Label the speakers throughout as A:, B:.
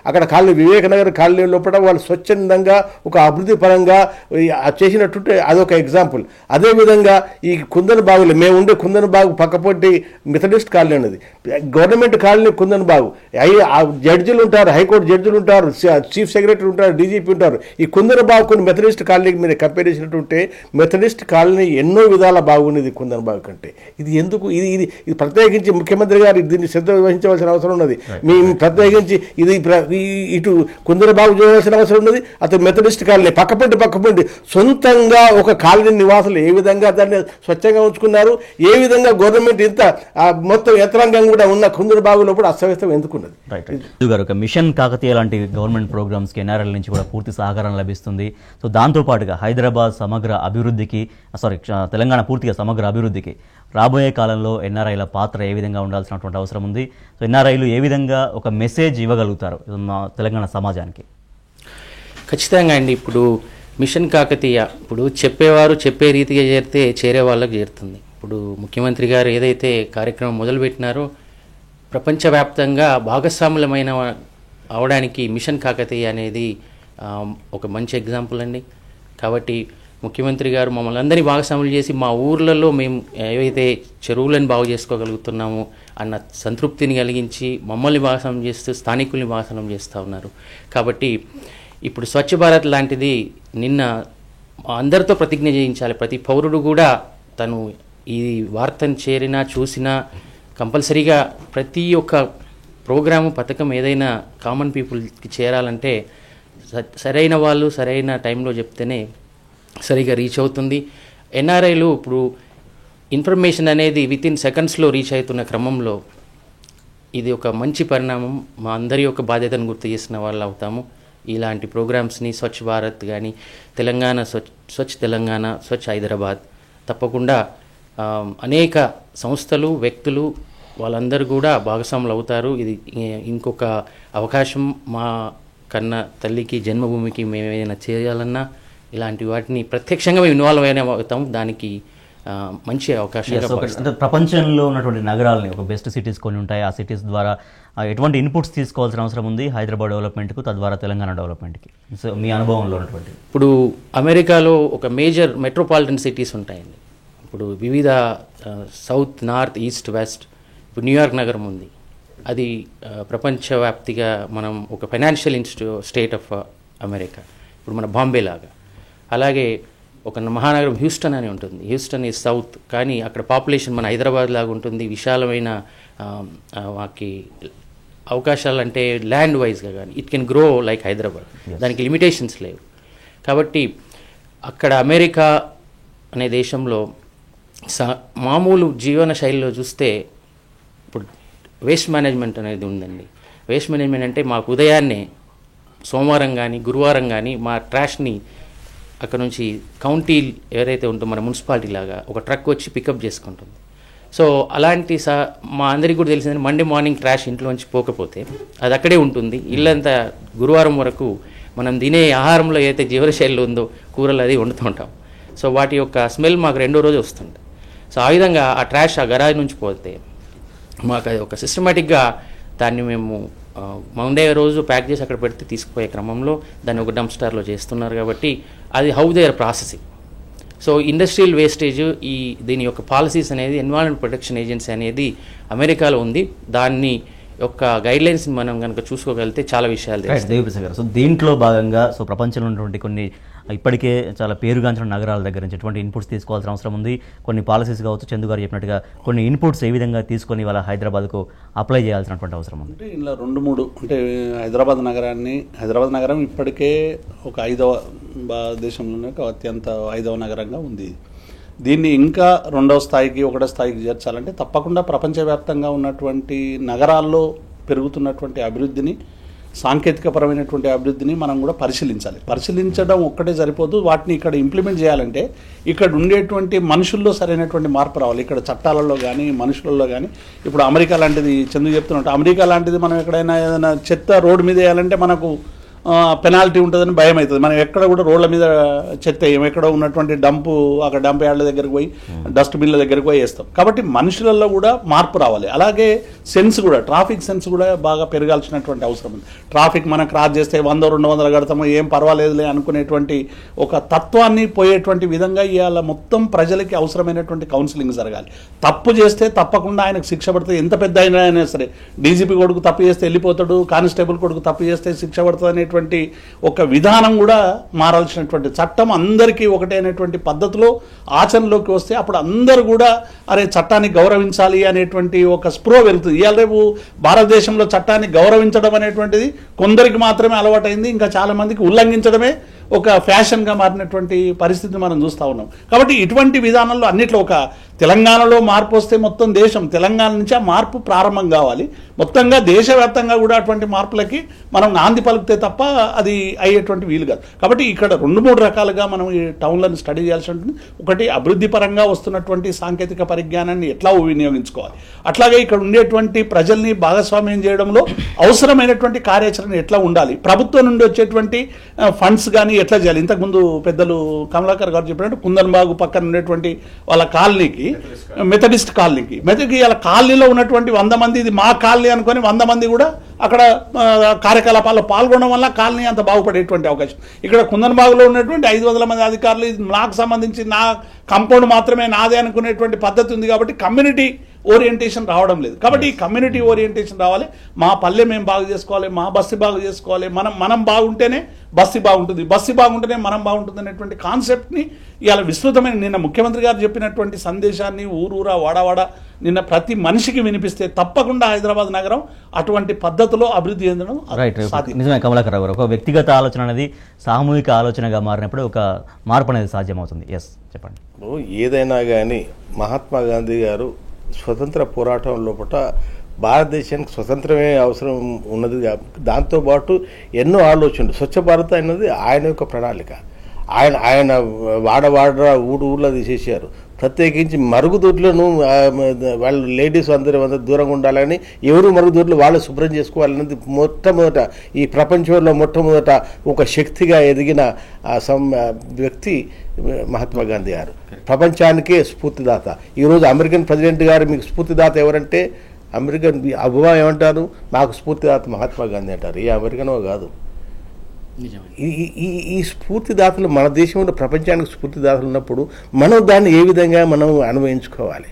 A: అక్కడ వివేకనగర్ కాలనీ లోపల వాళ్ళు స్వచ్ఛందంగా ఒక అభివృద్ధి పరంగా చేసినట్టుంటే అదొక ఎగ్జాంపుల్. అదేవిధంగా ఈ కుందన్ బాగులో మేము ఉండే కుందన్ బాగు పక్కపొంటి మెథడిస్ట్ కాలనీ ఉన్నది, గవర్నమెంట్ కాలనీ కుందన్ బాగు. జడ్జిలు ఉంటారు, హైకోర్టు జడ్జిలు ఉంటారు, చీఫ్ సెక్రటరీ ఉంటారు, డీజీపీ ఉంటారు. ఈ కుందన్ బాగు కొన్ని మెథడిస్ట్ కాలనీకి మీరు కంపేర్ చేసినట్టుంటే మెథడిస్ట్ కాలనీ ఎన్నో విధాల బాగున్నది కుందన్ బాగు కంటే. ఇది ఎందుకు ఇది ఇది ఇది ప్రత్యేకించి ముఖ్యమంత్రి గారు దీన్ని శ్రద్ధ వహించవలసిన అవసరం ఉన్నది. మీ ప్రత్యేకించి ఇది ఇటు కుందరబాబు చేయవలసిన అవసరం ఉన్నది. అతను మెథడిస్ట్ కాలనీ పక్కపంటి సొంతంగా ఒక కాలనీ నివాసులు ఏ విధంగా దాన్ని స్వచ్ఛంగా ఉంచుకున్నారు, ఏ విధంగా గవర్నమెంట్ ఇంత మొత్తం యంత్రాంగం కూడా ఉన్న కుందరబాబు లోపల అస్తవ్యస్తం ఎందుకున్నది.
B: ఒక మిషన్ కాకతీయ లాంటి గవర్నమెంట్ ప్రోగ్రామ్స్కి ఎన్ఆర్ఎల్ నుంచి కూడా పూర్తి సహకారం లభిస్తుంది. సో దాంతోపాటుగా హైదరాబాద్ సమగ్ర అభివృద్ధికి తెలంగాణ పూర్తిగా సమగ్ర అభివృద్ధికి రాబోయే కాలంలో ఎన్ఆర్ఐల పాత్ర ఏ విధంగా ఉండాల్సినటువంటి అవసరం ఉంది. సో ఎన్ఆర్ఐలు ఏ విధంగా ఒక మెసేజ్ ఇవ్వగలుగుతారు తెలంగాణ సమాజానికి?
C: ఖచ్చితంగా అండి. ఇప్పుడు మిషన్ కాకతీయ ఇప్పుడు చెప్పేవారు చెప్పే రీతిగా చేరే వాళ్ళకి చేరుతుంది. ఇప్పుడు ముఖ్యమంత్రి గారు ఏదైతే కార్యక్రమం మొదలుపెట్టినారో ప్రపంచవ్యాప్తంగా భాగస్వాములమైన అవడానికి మిషన్ కాకతీయ అనేది ఒక మంచి ఎగ్జాంపుల్ అండి. కాబట్టి ముఖ్యమంత్రి గారు మమ్మల్ని అందరినీ భాగస్వాములు చేసి మా ఊర్లలో మేము ఏవైతే చెరువులను బాగు చేసుకోగలుగుతున్నామో అన్న సంతృప్తిని కలిగించి మమ్మల్ని భాగస్వామ్యం చేస్తూ స్థానికుల్ని భాగస్వామ్యం చేస్తూ ఉన్నారు. కాబట్టి ఇప్పుడు స్వచ్ఛ భారత్ లాంటిది నిన్న అందరితో ప్రతిజ్ఞ చేయించాలి. ప్రతి పౌరుడు కూడా తను ఈ వార్తను చేరినా చూసినా కంపల్సరీగా ప్రతి ఒక్క ప్రోగ్రాము పథకం ఏదైనా కామన్ పీపుల్కి చేరాలంటే సరైన వాళ్ళు సరైన టైంలో చెప్తేనే సరిగా రీచ్ అవుతుంది. ఎన్ఆర్ఐలు ఇప్పుడు ఇన్ఫర్మేషన్ అనేది వితిన్ సెకండ్స్లో రీచ్ అవుతున్న క్రమంలో ఇది ఒక మంచి పరిణామం. మా అందరి యొక్క బాధ్యతను గుర్తు చేసిన వాళ్ళు అవుతాము. ఇలాంటి ప్రోగ్రామ్స్ని స్వచ్ఛ భారత్ కానీ తెలంగాణ స్వచ్ఛ తెలంగాణ, స్వచ్ఛ హైదరాబాద్ తప్పకుండా అనేక సంస్థలు వ్యక్తులు వాళ్ళందరూ కూడా భాగస్వాములు అవుతారు. ఇది ఇంకొక అవకాశం. మా కన్న తల్లికి జన్మభూమికి మేము ఏదైనా చేయాలన్నా ఇలాంటి వాటిని ప్రత్యక్షంగా మేము ఇన్వాల్వ్ అయినా అవుతాం. దానికి మంచి అవకాశం.
B: అంటే ప్రపంచంలో ఉన్నటువంటి నగరాలని ఒక బెస్ట్ సిటీస్ కొన్ని ఉంటాయి. ఆ సిటీస్ ద్వారా ఎటువంటి ఇన్పుట్స్ తీసుకోవాల్సిన అవసరం ఉంది హైదరాబాద్ డెవలప్మెంట్కు, తద్వారా తెలంగాణ డెవలప్మెంట్కి? సో మీ అనుభవంలో ఉన్నటువంటి
C: ఇప్పుడు అమెరికాలో ఒక మేజర్ మెట్రోపాలిటన్ సిటీస్ ఉంటాయండి. ఇప్పుడు వివిధ సౌత్, నార్త్, ఈస్ట్, వెస్ట్. ఇప్పుడు న్యూయార్క్ నగరం ఉంది. అది ప్రపంచవ్యాప్తిగా మనం ఒక ఫైనాన్షియల్ స్టేట్ ఆఫ్ అమెరికా. ఇప్పుడు మన బాంబే లాగా. అలాగే ఒక మహానగరం హ్యూస్టన్ అని ఉంటుంది. హ్యూస్టన్ ఈజ్ సౌత్, కానీ అక్కడ పాపులేషన్ మన హైదరాబాద్ లాగా ఉంటుంది. విశాలమైన మాకి అవకాశాలు అంటే ల్యాండ్ వైజ్గా కానీ it can grow like Hyderabad. దానికి లిమిటేషన్స్ లేవు. కాబట్టి అక్కడ అమెరికా అనే దేశంలో మామూలు జీవన శైలిలో చూస్తే ఇప్పుడు వేస్ట్ మేనేజ్మెంట్ అనేది ఉందండి. వేస్ట్ మేనేజ్మెంట్ అంటే మాకు ఉదయాన్నే సోమవారం కానీ గురువారం కానీ మా ట్రాష్ని అక్కడ నుంచి కౌంటీ ఏదైతే ఉంటుందో మన మున్సిపాలిటీ లాగా ఒక ట్రక్ వచ్చి పికప్ చేసుకుంటుంది. సో అలాంటి మా అందరికీ కూడా తెలిసిందని మండే మార్నింగ్ ట్రాష్ ఇంట్లోంచి పోకపోతే అది అక్కడే ఉంటుంది. ఇల్లంతా గురువారం వరకు మనం తినే ఆహారంలో ఏదైతే జీవనశైలిలో ఉందో కూరలు అది వండుతూ ఉంటాం. సో వాటి యొక్క స్మెల్ మాకు రెండో రోజు వస్తుంది. సో ఆ విధంగా ఆ ట్రాష్ ఆ గరాజ్ నుంచి పోతే మాకు అది ఒక సిస్టమేటిక్గా దాన్ని మేము మండే రోజు ప్యాక్ చేసి అక్కడ పెడితే తీసుకుపోయే క్రమంలో దాన్ని ఒక డంప్ స్టార్లో చేస్తున్నారు. కాబట్టి అది how they are processing. So industrial wastage దీని యొక్క పాలసీస్ అనేది ఎన్విరాన్మెంట్ ప్రొటెక్షన్ ఏజెన్సీ అనేది అమెరికాలో ఉంది. దాన్ని యొక్క గైడ్లైన్స్ మనం కనుక చూసుకోగలిగితే చాలా విషయాలు.
B: దేవిప్రసాద్ గారు, సో దీంట్లో భాగంగా ప్రపంచంలో ఉన్నటువంటి కొన్ని ఇప్పటికే చాలా పేరుగాంచిన నగరాల దగ్గర నుంచి ఎటువంటి ఇన్పుట్స్ తీసుకోవాల్సిన అవసరం ఉంది. కొన్ని పాలసీస్ కావచ్చు, చందు గారు చెప్పినట్టుగా కొన్ని ఇన్పుట్స్ ఏ విధంగా తీసుకొని వాళ్ళ హైదరాబాద్కు అప్లై చేయాల్సినటువంటి అవసరం ఉంది.
D: అంటే ఇలా 2-3 అంటే హైదరాబాద్ నగరం ఇప్పటికే ఒక 5వ దేశంలోనే అత్యంత 5వ నగరంగా ఉంది. దీన్ని ఇంకా 2వ స్థాయికి 1వ స్థాయికి చేర్చాలంటే తప్పకుండా ప్రపంచవ్యాప్తంగా ఉన్నటువంటి నగరాల్లో పెరుగుతున్నటువంటి అభివృద్ధిని, సాంకేతికపరమైనటువంటి అభివృద్ధిని మనం కూడా పరిశీలించడం ఒక్కటే సరిపోదు. వాటిని ఇక్కడ ఇంప్లిమెంట్ చేయాలంటే ఇక్కడ ఉండేటువంటి మనుషుల్లో సరైనటువంటి మార్పు రావాలి. ఇక్కడ చట్టాలలో కానీ మనుషులలో కానీ. ఇప్పుడు అమెరికా లాంటిది చందు చెప్తున్నట్టు అమెరికా లాంటిది మనం ఎక్కడైనా ఏదైనా చెత్త రోడ్డు మీద వేయాలంటే మనకు పెనాల్టీ ఉంటుందని భయం అవుతుంది. మనం ఎక్కడ కూడా రోడ్ల మీద చెత్త వేయం, ఎక్కడ ఉన్నటువంటి అక్కడ డంప్ యార్డ్ల దగ్గరికి పోయి డస్ట్బిన్ల దగ్గరికి పోయి వేస్తాం. కాబట్టి మనుషులలో కూడా మార్పు రావాలి. అలాగే సెన్స్ కూడా, ట్రాఫిక్ సెన్స్ కూడా బాగా పెరగాల్సినటువంటి అవసరం ఉంది. ట్రాఫిక్ మనం క్రాస్ చేస్తే 100-200 కడతామో ఏం పర్వాలేదులే అనుకునేటువంటి ఒక తత్వాన్ని పోయేటువంటి విధంగా ఇవాళ మొత్తం ప్రజలకి అవసరమైనటువంటి కౌన్సిలింగ్ జరగాలి. తప్పు చేస్తే తప్పకుండా ఆయనకు శిక్ష పడుతుంది. ఎంత పెద్ద అయినా సరే, డీజీపీ కొడుకు తప్పు చేస్తే వెళ్ళిపోతాడు, కానిస్టేబుల్ కొడుకు తప్పు చేస్తే శిక్ష పడుతుంది అనేటువంటి ఒక విధానం కూడా మారాల్సినటువంటి, చట్టం అందరికీ ఒకటే అనేటువంటి పద్ధతిలో ఆచరణలోకి వస్తే అప్పుడు అందరూ కూడా అరే చట్టాన్ని గౌరవించాలి అనేటువంటి ఒక స్పృహ వెళ్తుంది. ఇవాళ రేపు భారతదేశంలో చట్టాన్ని గౌరవించడం అనేటువంటిది కొందరికి మాత్రమే అలవాటైంది, ఇంకా చాలా మందికి ఉల్లంఘించడమే ఒక ఫ్యాషన్గా మారినటువంటి పరిస్థితిని మనం చూస్తూ ఉన్నాం. కాబట్టి ఇటువంటి విధానంలో అన్నిట్లో ఒక తెలంగాణలో మార్పు వస్తే మొత్తం దేశం, తెలంగాణ నుంచి ఆ మార్పు ప్రారంభం కావాలి. మొత్తంగా దేశవ్యాప్తంగా కూడా అటువంటి మార్పులకి మనం నాంది పలికితే తప్ప అది అయ్యేటువంటి వీలు కాదు. కాబట్టి ఇక్కడ 2-3 రకాలుగా మనం ఈ టౌన్లను స్టడీ చేయాల్సి ఉంటుంది. ఒకటి, అభివృద్ధి పరంగా వస్తున్నటువంటి సాంకేతిక పరిజ్ఞానాన్ని ఎట్లా వినియోగించుకోవాలి, అట్లాగే ఇక్కడ ఉండేటువంటి ప్రజల్ని భాగస్వామ్యం చేయడంలో అవసరమైనటువంటి కార్యాచరణ ఎట్లా ఉండాలి, ప్రభుత్వం నుండి వచ్చేటువంటి ఫండ్స్ కానీ ఎట్లా చేయాలి. ఇంతకుముందు పెద్దలు కమలాకర్ గారు చెప్పినట్టు కుందన్బాగు పక్కన ఉండేటువంటి వాళ్ళ కాలనీకి, మెథడిస్ట్ కాలనీకి ఇలా కాలనీలో ఉన్నటువంటి 100 మంది ఇది మా కాలనీ అనుకొని 100 మంది కూడా అక్కడ కార్యకలాపాల్లో పాల్గొనడం వల్ల కాలనీ అంత బాగుపడేటువంటి అవకాశం. ఇక్కడ కుందన్బాగులో ఉన్నటువంటి 500 మంది అధికారులు ఇది నాకు సంబంధించి నా కంపౌండ్ మాత్రమే నాదే అనుకునేటువంటి పద్ధతి ఉంది. కాబట్టి కమ్యూనిటీ ఓరియంటేషన్ రావడం లేదు. కాబట్టి ఈ కమ్యూనిటీ ఓరియంటేషన్ రావాలి. మా పల్లె మేము బాగు చేసుకోవాలి, మా బస్సు బాగు చేసుకోవాలి, మనం బాగుంటేనే బస్సు బాగుంటుంది, బస్సు బాగుంటేనే మనం బాగుంటుంది అనేటువంటి కాన్సెప్ట్ని ఇవాళ విస్తృతమైన నిన్న ముఖ్యమంత్రి గారు చెప్పినటువంటి సందేశాన్ని ఊరూరా వాడవాడ నిన్న ప్రతి మనిషికి వినిపిస్తే తప్పకుండా హైదరాబాద్ నగరం అటువంటి పద్ధతిలో అభివృద్ధి చెందడం సాధ్యం.
B: నిజమే కమలాకర్ గారు, ఒక వ్యక్తిగత ఆలోచన అనేది సామూహిక ఆలోచనగా మారినప్పుడు ఒక మార్పు అనేది సాధ్యమవుతుంది. ఎస్ చెప్పండి.
A: ఏదైనా కానీ మహాత్మా గాంధీ గారు స్వతంత్ర పోరాటం లోపల భారతదేశానికి స్వతంత్రమే అవసరం ఉన్నది. దాంతోపాటు ఎన్నో ఆలోచనలు, స్వచ్ఛ భారత్ అనేది ఆయన యొక్క ప్రణాళిక. ఆయన వాడ ఊళ్ళో తీసేసారు. ప్రత్యేకించి మరుగుదొడ్లను వాళ్ళు లేడీస్ అందరూ దూరంగా ఉండాలని, ఎవరు మరుగుదొడ్లు వాళ్ళు శుభ్రం చేసుకోవాలన్నది మొట్టమొదట ఈ ప్రపంచంలో మొట్టమొదట ఒక శక్తిగా ఎదిగిన వ్యక్తి మహాత్మా గాంధీ గారు. ప్రపంచానికే స్ఫూర్తిదాత. ఈరోజు అమెరికన్ ప్రెసిడెంట్ గారు మీకు స్ఫూర్తిదాత ఎవరంటే అమెరికన్ అబ్బా ఏమంటారు, మాకు స్ఫూర్తిదాత మహాత్మా గాంధీ అంటారు. ఏ అమెరికనో కాదు. ఈ స్ఫూర్తిదాతలు మన దేశంలో ప్రపంచానికి స్ఫూర్తిదాతలు ఉన్నప్పుడు మనం దాన్ని ఏ విధంగా మనం అన్వయించుకోవాలి,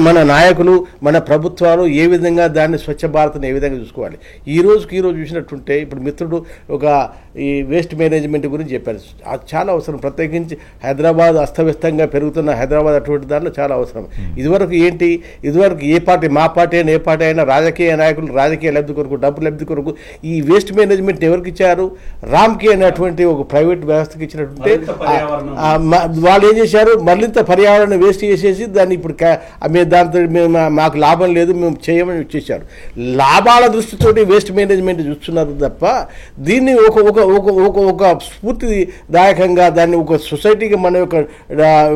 A: మన నాయకులు మన ప్రభుత్వాలు ఏ విధంగా దాన్ని స్వచ్ఛ భారత్ని ఏ విధంగా చూసుకోవాలి. ఈ రోజు చూసినట్టుంటే ఇప్పుడు మిత్రుడు ఒక ఈ వేస్ట్ మేనేజ్మెంట్ గురించి చెప్పారు. అది చాలా అవసరం. ప్రత్యేకించి హైదరాబాద్ అస్తవ్యస్తంగా పెరుగుతున్న హైదరాబాద్ అటువంటి దాంట్లో చాలా అవసరం. ఇదివరకు ఏ పార్టీ, మా పార్టీ అయినా ఏ పార్టీ అయినా రాజకీయ నాయకులు రాజకీయ లబ్ధి కొరకు, డబ్బు లబ్ధి కొరకు ఈ వేస్ట్ మేనేజ్మెంట్ ఎవరికి ఇచ్చారు? రామ్కి అనేటువంటి ఒక ప్రైవేట్ వ్యవస్థకి ఇచ్చినట్టుంటే వాళ్ళు ఏం చేశారు, మరింత పర్యావరణం వేస్ట్ చేసేసి దాన్ని ఇప్పుడు దాంతో మాకు లాభం లేదు మేము చేయమని ఇచ్చేసారు. లాభాల దృష్టితోటి వేస్ట్ మేనేజ్మెంట్ చూస్తున్నారు తప్ప దీన్ని ఒక స్ఫూర్తిదాయకంగా దాన్ని ఒక సొసైటీకి మన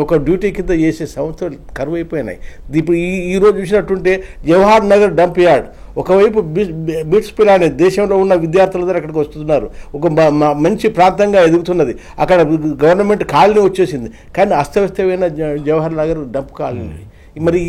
A: ఒక డ్యూటీ కింద చేసే సంస్థలు కరువైపోయినాయి. ఇప్పుడు ఈరోజు చూసినట్టుంటే జవహర్ నగర్ డంప్ యార్డ్ ఒకవైపు బిట్స్ పిలానే దేశంలో ఉన్న విద్యార్థులందరూ అక్కడికి వస్తున్నారు. ఒక మంచి ప్రాంతంగా ఎదుగుతున్నది. అక్కడ గవర్నమెంట్ కాలనీ వచ్చేసింది. కానీ అస్తవ్యస్తమైన జవహర్ నగర్ డంప్ కాలనీ. మరి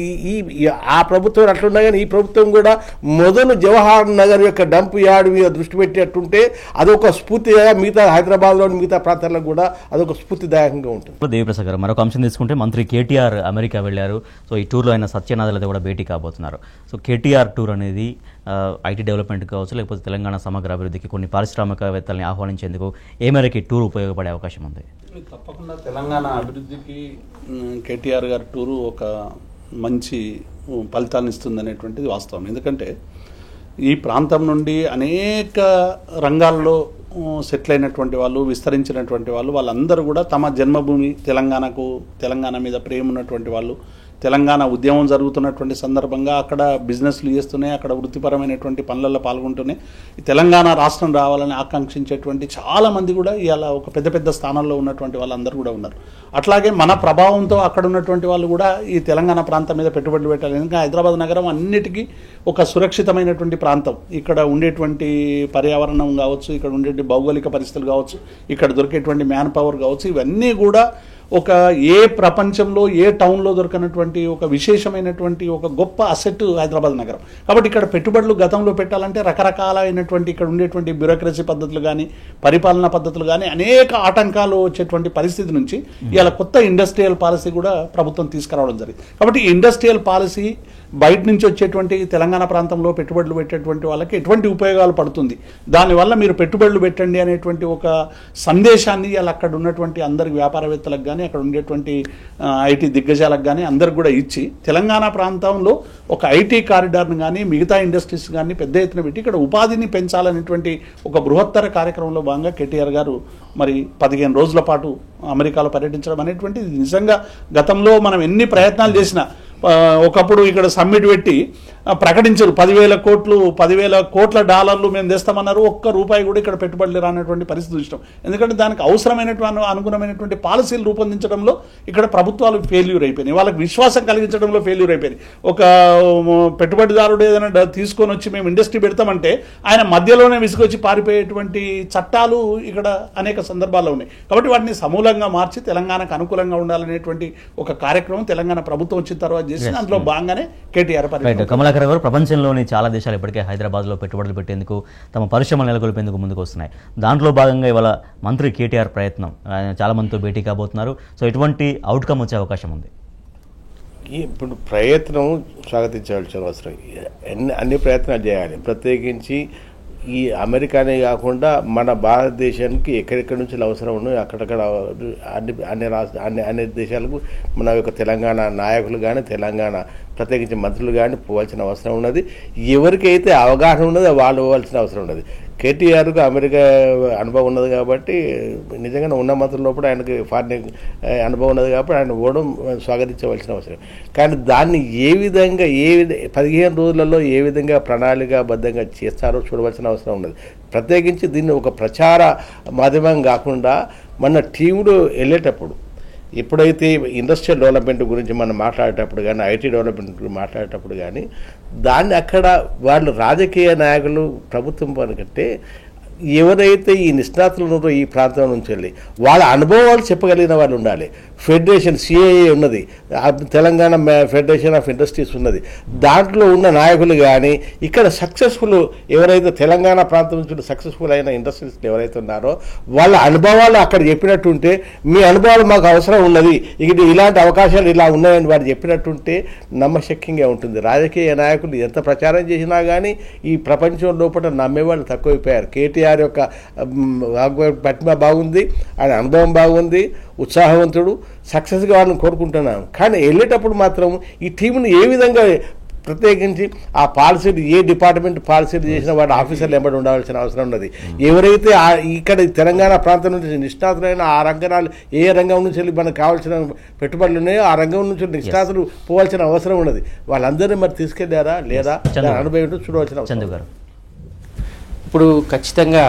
A: ఆ ప్రభుత్వం అట్లున్నా కానీ ఈ ప్రభుత్వం కూడా మొదలు జవహర్ నగర్ యొక్క డంప్ యార్డ్ మీద దృష్టి పెట్టేట్టుంటే అదొక స్ఫూర్తిగా మిగతా హైదరాబాద్లోని మిగతా ప్రాంతాలకు కూడా అదొక స్ఫూర్తిదాయకంగా ఉంటుంది.
B: దేవిప్రసాద్ గారు, మరొక అంశం తీసుకుంటే మంత్రి కేటీఆర్ అమెరికా వెళ్ళారు. సో ఈ టూర్లో ఆయన సత్యనాథలతో కూడా భేటీ కాబోతున్నారు. సో కేటీఆర్ టూర్ అనేది ఐటీ డెవలప్మెంట్ కావచ్చు, లేకపోతే తెలంగాణ సమగ్ర అభివృద్ధికి కొన్ని పారిశ్రామికవేత్తల్ని ఆహ్వానించేందుకు ఏ మేరకు టూర్ ఉపయోగపడే అవకాశం ఉంది?
D: తప్పకుండా తెలంగాణ అభివృద్ధికి కేటీఆర్ గారి టూరు ఒక మంచి ఫలితాలను ఇస్తుంది అనేటువంటిది వాస్తవం. ఎందుకంటే ఈ ప్రాంతం నుండి అనేక రంగాల్లో సెటిల్ అయినటువంటి వాళ్ళు, విస్తరించినటువంటి వాళ్ళందరూ కూడా తమ జన్మభూమి తెలంగాణ మీద ప్రేమ ఉన్నటువంటి వాళ్ళు తెలంగాణ ఉద్యమం జరుగుతున్నటువంటి సందర్భంగా అక్కడ బిజినెస్లు చేస్తూనే అక్కడ వృత్తిపరమైనటువంటి పనులలో పాల్గొంటూనే ఈ తెలంగాణ రాష్ట్రం రావాలని ఆకాంక్షించేటువంటి చాలామంది కూడా ఇలా ఒక పెద్ద పెద్ద స్థానాల్లో ఉన్నటువంటి వాళ్ళందరూ కూడా ఉన్నారు. అట్లాగే మన ప్రభావంతో అక్కడ ఉన్నటువంటి వాళ్ళు కూడా ఈ తెలంగాణ ప్రాంతం మీద పెట్టుబడులు పెట్టాలి. ఎందుకంటే హైదరాబాద్ నగరం అన్నిటికీ ఒక సురక్షితమైనటువంటి ప్రాంతం. ఇక్కడ ఉండేటువంటి పర్యావరణం కావచ్చు, ఇక్కడ ఉండేటువంటి భౌగోళిక పరిస్థితులు కావచ్చు, ఇక్కడ దొరికేటువంటి మ్యాన్ పవర్ కావచ్చు, ఇవన్నీ కూడా ఒక ఏ ప్రపంచంలో ఏ టౌన్లో దొరకనటువంటి ఒక విశేషమైనటువంటి ఒక గొప్ప అసెట్ హైదరాబాద్ నగరం. కాబట్టి ఇక్కడ పెట్టుబడులు గతంలో పెట్టాలంటే రకరకాలైనటువంటి ఇక్కడ ఉండేటువంటి బ్యూరోక్రసీ పద్ధతులు కానీ పరిపాలనా పద్ధతులు కానీ అనేక ఆటంకాలు వచ్చేటువంటి పరిస్థితి నుంచి ఇవాళ కొత్త ఇండస్ట్రియల్ పాలసీ కూడా ప్రభుత్వం తీసుకురావడం జరిగింది. కాబట్టి ఈ ఇండస్ట్రియల్ పాలసీ బయట నుంచి వచ్చేటువంటి తెలంగాణ ప్రాంతంలో పెట్టుబడులు పెట్టేటువంటి వాళ్ళకి ఎటువంటి ఉపయోగాలు పడుతుంది, దానివల్ల మీరు పెట్టుబడులు పెట్టండి అనేటువంటి ఒక సందేశాన్ని ఇలా అక్కడ ఉన్నటువంటి అందరికి వ్యాపారవేత్తలకు కానీ అక్కడ ఉండేటువంటి ఐటీ దిగ్గజాలకు కానీ అందరికి కూడా ఇచ్చి తెలంగాణ ప్రాంతంలో ఒక ఐటీ కారిడార్ని కానీ మిగతా ఇండస్ట్రీస్ కానీ పెద్ద ఎత్తున పెట్టి ఇక్కడ ఉపాధిని పెంచాలనేటువంటి ఒక బృహత్తర కార్యక్రమంలో భాగంగా కేటీఆర్ గారు మరి 15 రోజుల పాటు అమెరికాలో పర్యటించడం అనేటువంటిది నిజంగా గతంలో మనం ఎన్ని ప్రయత్నాలు చేసినా ఒకప్పుడు ఇక్కడ సమ్మిట్ పెట్టి ప్రకటించారు 10,000 కోట్ల డాలర్లు మేము తెస్తామన్నారు. ఒక్క రూపాయి కూడా ఇక్కడ పెట్టుబడులు రానటువంటి పరిస్థితి చూసినాం. ఎందుకంటే దానికి అవసరమైనటువంటి అనుగుణమైనటువంటి పాలసీలు రూపొందించడంలో ఇక్కడ ప్రభుత్వాలు ఫెయిల్యూర్ అయిపోయినాయి, వాళ్ళకి విశ్వాసం కలిగించడంలో ఫెయిల్యూర్ అయిపోయినాయి. ఒక పెట్టుబడిదారుడు ఏదైనా తీసుకొని వచ్చి మేము ఇండస్ట్రీ పెడతామంటే ఆయన మధ్యలోనే విసుకొచ్చి పారిపోయేటువంటి చట్టాలు ఇక్కడ అనేక సందర్భాల్లో ఉన్నాయి. కాబట్టి వాటిని సమూలంగా మార్చి తెలంగాణకు అనుకూలంగా ఉండాలనేటువంటి ఒక కార్యక్రమం తెలంగాణ ప్రభుత్వం వచ్చిన తర్వాత చేసి అందులో భాగంగానే కేటీఆర్
B: కమలాకర్ గారు, ప్రపంచంలోని చాలా దేశాలు ఇప్పటికే హైదరాబాద్లో పెట్టుబడులు పెట్టేందుకు తమ పరిశ్రమలు నెలకొల్పేందుకు ముందుకు వస్తున్నాయి. దాంట్లో భాగంగా ఇవాళ మంత్రి కేటీఆర్ ప్రయత్నం, ఆయన చాలా మందితో భేటీ కాబోతున్నారు. సో ఎటువంటి అవుట్కమ్ వచ్చే అవకాశం ఉంది?
A: ఇప్పుడు ప్రయత్నం స్వాగతించాల్సిన అవసరం, అన్ని ప్రయత్నాలు చేయాలి. ప్రత్యేకించి ఈ అమెరికానే కాకుండా మన భారతదేశానికి ఎక్కడెక్కడి నుంచి అవసరం ఉన్నాయో అక్కడక్కడ అన్ని దేశాలకు మన యొక్క తెలంగాణ నాయకులు కానీ తెలంగాణ ప్రత్యేకించి మంత్రులు కానీ పోవాల్సిన అవసరం ఉన్నది. ఎవరికైతే అవగాహన ఉన్నదో వాళ్ళు పోవాల్సిన అవసరం ఉన్నది. కేటీఆర్కు అమెరికా అనుభవం ఉన్నది కాబట్టి నిజంగా ఉన్న మంత్రుల లోపల ఆయనకి ఫారిన్ అనుభవం ఉన్నది కాబట్టి ఆయన ఓడం స్వాగతించవలసిన అవసరం. కానీ దాన్ని ఏ విధంగా 15 రోజులలో ఏ విధంగా ప్రణాళికాబద్ధంగా చేస్తారో చూడవలసిన అవసరం ఉన్నది. ప్రత్యేకించి దీన్ని ఒక ప్రచార మాధ్యమం కాకుండా మన టీములు వెళ్ళేటప్పుడు ఎప్పుడైతే ఇండస్ట్రియల్ డెవలప్మెంట్ గురించి మనం మాట్లాడేటప్పుడు కానీ ఐటీ డెవలప్మెంట్ గురించి మాట్లాడేటప్పుడు కానీ దాన్ని అక్కడ వాళ్ళు రాజకీయ నాయకులు ప్రభుత్వం పనికంటే ఎవరైతే ఈ నిష్ణాతులు ఉన్నారో ఈ ప్రాంతం నుంచి వెళ్ళి వాళ్ళ అనుభవాలు చెప్పగలిగిన వాళ్ళు ఉండాలి. ఫెడరేషన్ సిఐఏ ఉన్నది, తెలంగాణ ఫెడరేషన్ ఆఫ్ ఇండస్ట్రీస్ ఉన్నది, దాంట్లో ఉన్న నాయకులు కానీ ఇక్కడ సక్సెస్ఫుల్ ఎవరైతే తెలంగాణ ప్రాంతం నుంచి సక్సెస్ఫుల్ అయిన ఇండస్ట్రీస్ ఎవరైతే ఉన్నారో వాళ్ళ అనుభవాలు అక్కడ చెప్పినట్టుంటే మీ అనుభవాలు మాకు అవసరం ఉన్నది, ఇది ఇలాంటి అవకాశాలు ఇలా ఉన్నాయని వారు చెప్పినట్టుంటే నమ్మశక్యంగా ఉంటుంది. రాజకీయ నాయకులు ఎంత ప్రచారం చేసినా కానీ ఈ ప్రపంచం లోపల నమ్మేవాళ్ళు తక్కువైపోయారు. కేటీఆర్ యొక్క పట్మ బాగుంది, ఆయన అనుభవం బాగుంది, ఉత్సాహవంతుడు, సక్సెస్గా వాళ్ళని కోరుకుంటున్నాను. కానీ వెళ్ళేటప్పుడు మాత్రం ఈ టీంను ఏ విధంగా ప్రత్యేకించి ఆ పాలసీలు ఏ డిపార్ట్మెంట్ పాలసీలు చేసిన వాటి ఆఫీసర్లు ఎంబడి ఉండవలసిన అవసరం ఉన్నది. ఎవరైతే ఇక్కడ తెలంగాణ ప్రాంతం నుంచి నిష్ణాతులైన ఆ రంగాలు ఏ రంగం నుంచి వెళ్ళి మనకు కావాల్సిన పెట్టుబడులు ఉన్నాయో ఆ రంగం నుంచి నిష్ణాతులు పోవాల్సిన అవసరం ఉన్నది. వాళ్ళందరినీ మరి తీసుకెళ్లారా లేదా అనుభవం చూడవలసిన అవసరం.
B: గారు,
C: ఇప్పుడు ఖచ్చితంగా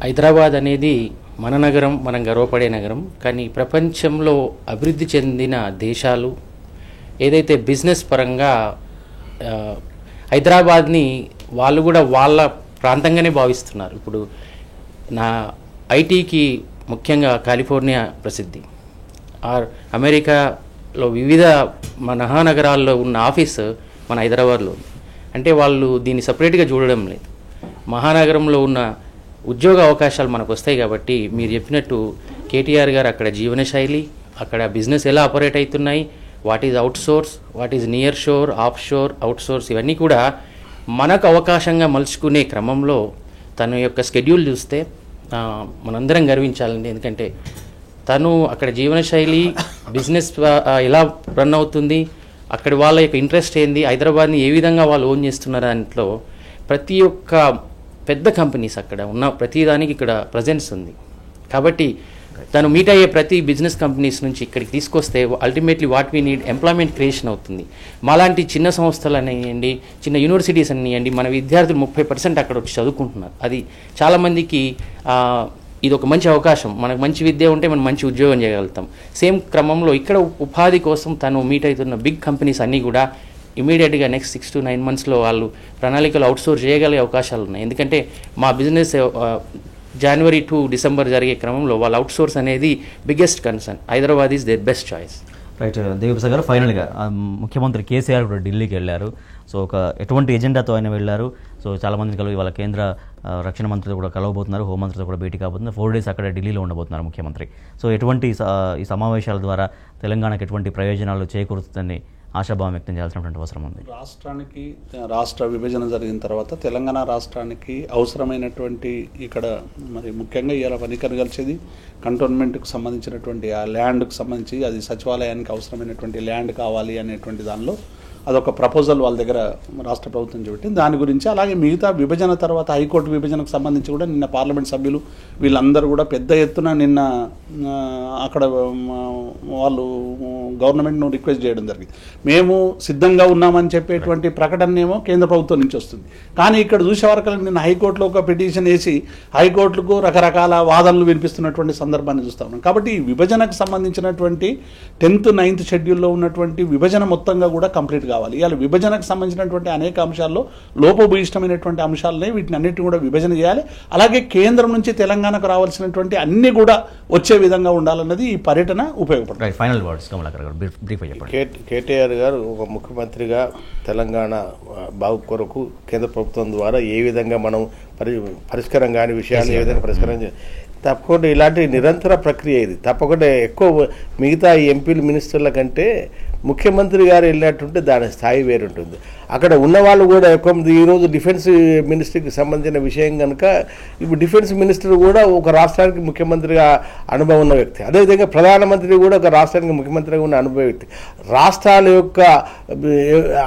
C: హైదరాబాద్ అనేది మన నగరం, మనం గర్వపడే నగరం. కానీ ప్రపంచంలో అభివృద్ధి చెందిన దేశాలు ఏదైతే బిజినెస్ పరంగా హైదరాబాద్ని వాళ్ళు కూడా వాళ్ళ ప్రాంతంగానే భావిస్తున్నారు. ఇప్పుడు నా ఐటీకి ముఖ్యంగా కాలిఫోర్నియా ప్రసిద్ధి, అమెరికాలో వివిధ మహానగరాల్లో ఉన్న ఆఫీసు మన హైదరాబాద్లో ఉంది. అంటే వాళ్ళు దీన్ని సపరేట్గా చూడడం లేదు. మహానగరంలో ఉన్న ఉద్యోగ అవకాశాలు మనకు వస్తాయి. కాబట్టి మీరు చెప్పినట్టు కేటీఆర్ గారు అక్కడ జీవనశైలి, అక్కడ బిజినెస్ ఎలా ఆపరేట్ అవుతున్నాయి, what is out source, what is near sure, of sure, out source, ఇవన్నీ కూడా మనకు అవకాశంగా మలుచుకునే క్రమంలో తన యొక్క స్కెడ్యూల్ చూస్తే మనందరం గర్వించాలండి. ఎందుకంటే తను అక్కడ జీవనశైలి, బిజినెస్ ఎలా రన్ అవుతుంది, అక్కడ వాళ్ళ యొక్క ఇంట్రెస్ట్ ఏంది, హైదరాబాద్ని ఏ విధంగా వాళ్ళు ఓన్ చేస్తున్నారు దాంట్లో ప్రతి ఒక్క పెద్ద కంపెనీస్ అక్కడ ఉన్న ప్రతిదానికి ఇక్కడ ప్రజెన్స్ ఉంది. కాబట్టి తను మీట్ అయ్యే ప్రతి బిజినెస్ కంపెనీస్ నుంచి ఇక్కడికి తీసుకొస్తే ultimately what we need employment creation అవుతుంది. మాలాంటి చిన్న సంస్థలు అనేయండి, చిన్న యూనివర్సిటీస్ అనేయండి, మన విద్యార్థులు 30% అక్కడ వచ్చి చదువుకుంటున్నారు. అది చాలామందికి ఇది ఒక మంచి అవకాశం. మనకు మంచి విద్య ఉంటే మనం మంచి ఉద్యోగం చేయగలుగుతాం. సేమ్ క్రమంలో ఇక్కడ ఉపాధి కోసం తను మీట్ అవుతున్న బిగ్ కంపెనీస్ అన్నీ కూడా ఇమీడియట్గా నెక్స్ట్ 6 to 9 monthsలో వాళ్ళు ప్రణాళికలు అవుట్సోర్స్ చేయగలిగే అవకాశాలు ఉన్నాయి. ఎందుకంటే మా బిజినెస్ January to December జరిగే క్రమంలో వాళ్ళ అవుట్సోర్స్ అనేది biggest concern. Hyderabad is their best choice.
B: Right Devi Prasad గారు, ఫైనల్గా ముఖ్యమంత్రి కేసీఆర్ కూడా ఢిల్లీకి వెళ్ళారు. సో ఒక ఎటువంటి ఎజెండాతో ఆయన వెళ్ళారు? సో చాలామందిని కలిగి వాళ్ళ కేంద్ర రక్షణ మంత్రితో కూడా కలవబోతున్నారు, హోంమంత్రితో కూడా భేటీ కాబోతున్నారు. 4 days అక్కడ ఢిల్లీలో ఉండబోతున్నారు ముఖ్యమంత్రి. సో ఎటువంటి ఈ సమావేశాల ద్వారా తెలంగాణకు ఎటువంటి ప్రయోజనాలు చేకూరుతుందని ఆశాభావం వ్యక్తం చేయాల్సినటువంటి అవసరం ఉంది?
D: రాష్ట్రానికి రాష్ట్ర విభజన జరిగిన తర్వాత తెలంగాణ రాష్ట్రానికి అవసరమైనటువంటి ఇక్కడ మరి ముఖ్యంగా ఇలా పనికరు కలిసేది కంటోన్మెంట్కి సంబంధించినటువంటి ఆ ల్యాండ్కి సంబంధించి అది సచివాలయానికి అవసరమైనటువంటి ల్యాండ్ కావాలి అనేటువంటి దానిలో అదొక ప్రపోజల్ వాళ్ళ దగ్గర రాష్ట్ర ప్రభుత్వం చూపెట్టింది. దాని గురించి అలాగే మిగతా విభజన తర్వాత హైకోర్టు విభజనకు సంబంధించి కూడా నిన్న పార్లమెంట్ సభ్యులు వీళ్ళందరూ కూడా పెద్ద ఎత్తున నిన్న అక్కడ వాళ్ళు గవర్నమెంట్ను రిక్వెస్ట్ చేయడం జరిగింది. మేము సిద్ధంగా ఉన్నామని చెప్పేటువంటి ప్రకటనేమో కేంద్ర ప్రభుత్వం నుంచి వస్తుంది. కానీ ఇక్కడ చూసే వరకు నిన్న హైకోర్టులో ఒక పిటిషన్ వేసి హైకోర్టుకు రకరకాల వాదనలు వినిపిస్తున్నటువంటి సందర్భాన్ని చూస్తా ఉన్నాం. కాబట్టి ఈ విభజనకు సంబంధించినటువంటి 10th 9th షెడ్యూల్లో ఉన్నటువంటి విభజన మొత్తంగా కూడా కంప్లీట్ కావాలి. ఇవాళ విభజనకు సంబంధించినటువంటి అనేక అంశాల్లో లోపభూయిష్టమైనటువంటి అంశాలనే వీటిని అన్నిటిని కూడా విభజన చేయాలి. అలాగే కేంద్రం నుంచి తెలంగాణకు రావాల్సినటువంటి అన్ని కూడా వచ్చే విధంగా ఉండాలన్నది ఈ పర్యటన ఉపయోగపడుతుంది.
B: ఫైనల్ వర్డ్స్ కమలాకర్ గారు బ్రీఫ్ చెప్పండి.
A: కేటీఆర్ గారు ఒక ముఖ్యమంత్రిగా తెలంగాణ బాగు కొరకు కేంద్ర ప్రభుత్వం ద్వారా ఏ విధంగా మనం పరిష్కారం కాని విషయాలు ఏ విధంగా పరిష్కారం తప్పకుండా ఇలాంటి నిరంతర ప్రక్రియ ఇది. తప్పకుండా ఎక్కువ మిగతా ఎంపీలు మినిస్టర్ల కంటే ముఖ్యమంత్రి గారు వెళ్ళినట్టుంటే దాని స్థాయి వేరుంటుంది. అక్కడ ఉన్న వాళ్ళు కూడా ఎక్కువ మంది ఈరోజు డిఫెన్స్ మినిస్ట్రీకి సంబంధించిన విషయం కనుక ఇప్పుడు డిఫెన్స్ మినిస్టర్ కూడా ఒక రాష్ట్రానికి ముఖ్యమంత్రిగా అనుభవం ఉన్న వ్యక్తి, అదేవిధంగా ప్రధానమంత్రి కూడా ఒక రాష్ట్రానికి ముఖ్యమంత్రిగా ఉన్న అనుభవ వ్యక్తి. రాష్ట్రాల యొక్క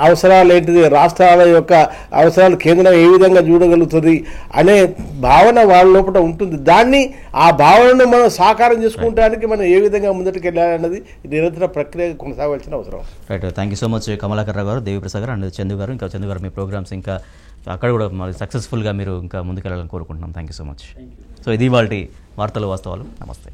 A: అవసరాలు ఏంటిది, రాష్ట్రాల యొక్క అవసరాలు కేంద్రం ఏ విధంగా చూడగలుగుతుంది అనే భావన వాళ్ళ లోపల ఉంటుంది. దాన్ని ఆ భావనను మనం సాకారం చేసుకోవడానికి మనం ఏ విధంగా ముందటికి వెళ్ళాలన్నది నిరంతర ప్రక్రియ కొనసాగాల్సిన అవసరం.
B: Right, thank you so much Kamalakar Rao garu, Deviprasad గారు అండ్ చందు గారు. ఇంకా చందు గారు మీ ప్రోగ్రామ్స్ ఇంకా అక్కడ కూడా మరి సక్సెస్ఫుల్గా మీరు ఇంకా ముందుకెళ్ళాలని కోరుకుంటున్నాం. Thank you so much. So ఇది వాళ్ళ వార్తలు వాస్తవాలు. నమస్తే.